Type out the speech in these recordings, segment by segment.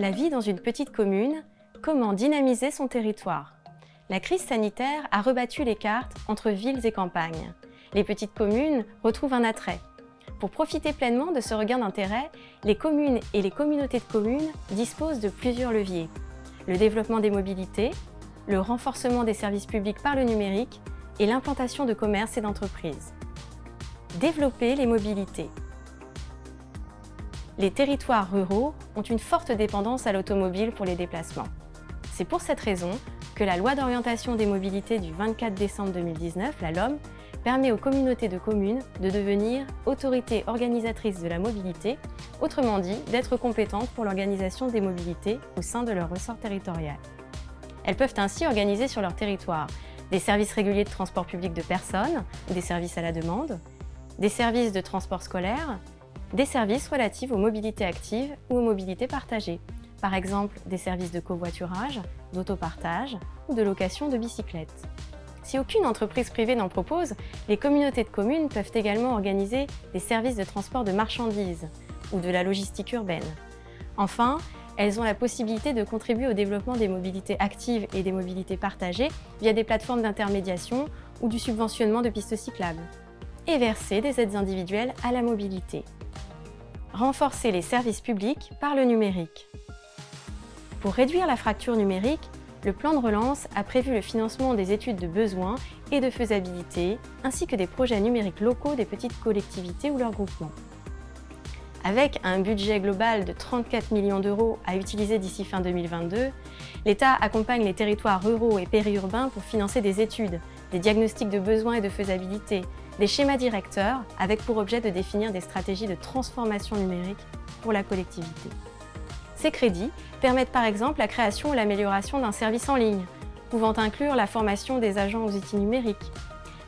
La vie dans une petite commune, comment dynamiser son territoire? La crise sanitaire a rebattu les cartes entre villes et campagnes. Les petites communes retrouvent un attrait. Pour profiter pleinement de ce regain d'intérêt, les communes et les communautés de communes disposent de plusieurs leviers. Le développement des mobilités, le renforcement des services publics par le numérique et l'implantation de commerces et d'entreprises. Développer les mobilités. Les territoires ruraux ont une forte dépendance à l'automobile pour les déplacements. C'est pour cette raison que la loi d'orientation des mobilités du 24 décembre 2019, la LOM, permet aux communautés de communes de devenir autorités organisatrices de la mobilité, autrement dit, d'être compétentes pour l'organisation des mobilités au sein de leur ressort territorial. Elles peuvent ainsi organiser sur leur territoire des services réguliers de transport public de personnes, des services à la demande, des services de transport scolaire, des services relatifs aux mobilités actives ou aux mobilités partagées, par exemple des services de covoiturage, d'autopartage ou de location de bicyclettes. Si aucune entreprise privée n'en propose, les communautés de communes peuvent également organiser des services de transport de marchandises ou de la logistique urbaine. Enfin, elles ont la possibilité de contribuer au développement des mobilités actives et des mobilités partagées via des plateformes d'intermédiation ou du subventionnement de pistes cyclables, et verser des aides individuelles à la mobilité. Renforcer les services publics par le numérique. Pour réduire la fracture numérique, le plan de relance a prévu le financement des études de besoins et de faisabilité, ainsi que des projets numériques locaux des petites collectivités ou leurs groupements. Avec un budget global de 34 millions d'euros à utiliser d'ici fin 2022, l'État accompagne les territoires ruraux et périurbains pour financer des études, des diagnostics de besoins et de faisabilité, des schémas directeurs avec pour objet de définir des stratégies de transformation numérique pour la collectivité. Ces crédits permettent par exemple la création ou l'amélioration d'un service en ligne, pouvant inclure la formation des agents aux outils numériques,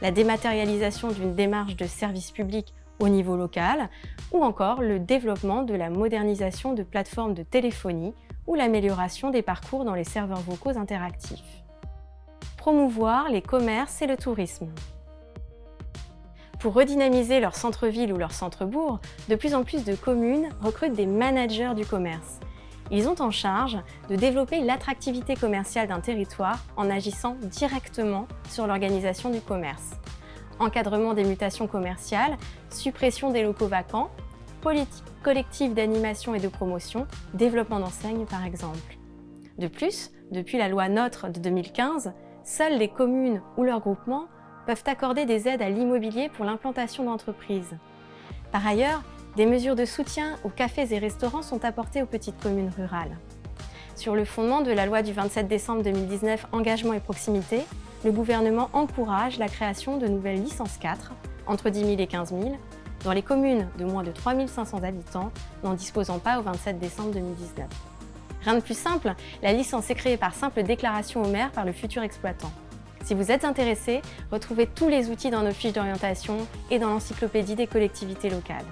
la dématérialisation d'une démarche de service public au niveau local, ou encore le développement de la modernisation de plateformes de téléphonie ou l'amélioration des parcours dans les serveurs vocaux interactifs. Promouvoir les commerces et le tourisme. Pour redynamiser leur centre-ville ou leur centre-bourg, de plus en plus de communes recrutent des managers du commerce. Ils ont en charge de développer l'attractivité commerciale d'un territoire en agissant directement sur l'organisation du commerce. Encadrement des mutations commerciales, suppression des locaux vacants, politique collective d'animation et de promotion, développement d'enseignes par exemple. De plus, depuis la loi NOTRe de 2015, seules les communes ou leurs groupements peuvent accorder des aides à l'immobilier pour l'implantation d'entreprises. Par ailleurs, des mesures de soutien aux cafés et restaurants sont apportées aux petites communes rurales. Sur le fondement de la loi du 27 décembre 2019 Engagement et proximité, le gouvernement encourage la création de nouvelles licences 4, entre 10 000 et 15 000, dans les communes de moins de 3 500 habitants n'en disposant pas au 27 décembre 2019. Rien de plus simple, la licence est créée par simple déclaration au maire par le futur exploitant. Si vous êtes intéressé, retrouvez tous les outils dans nos fiches d'orientation et dans l'encyclopédie des collectivités locales.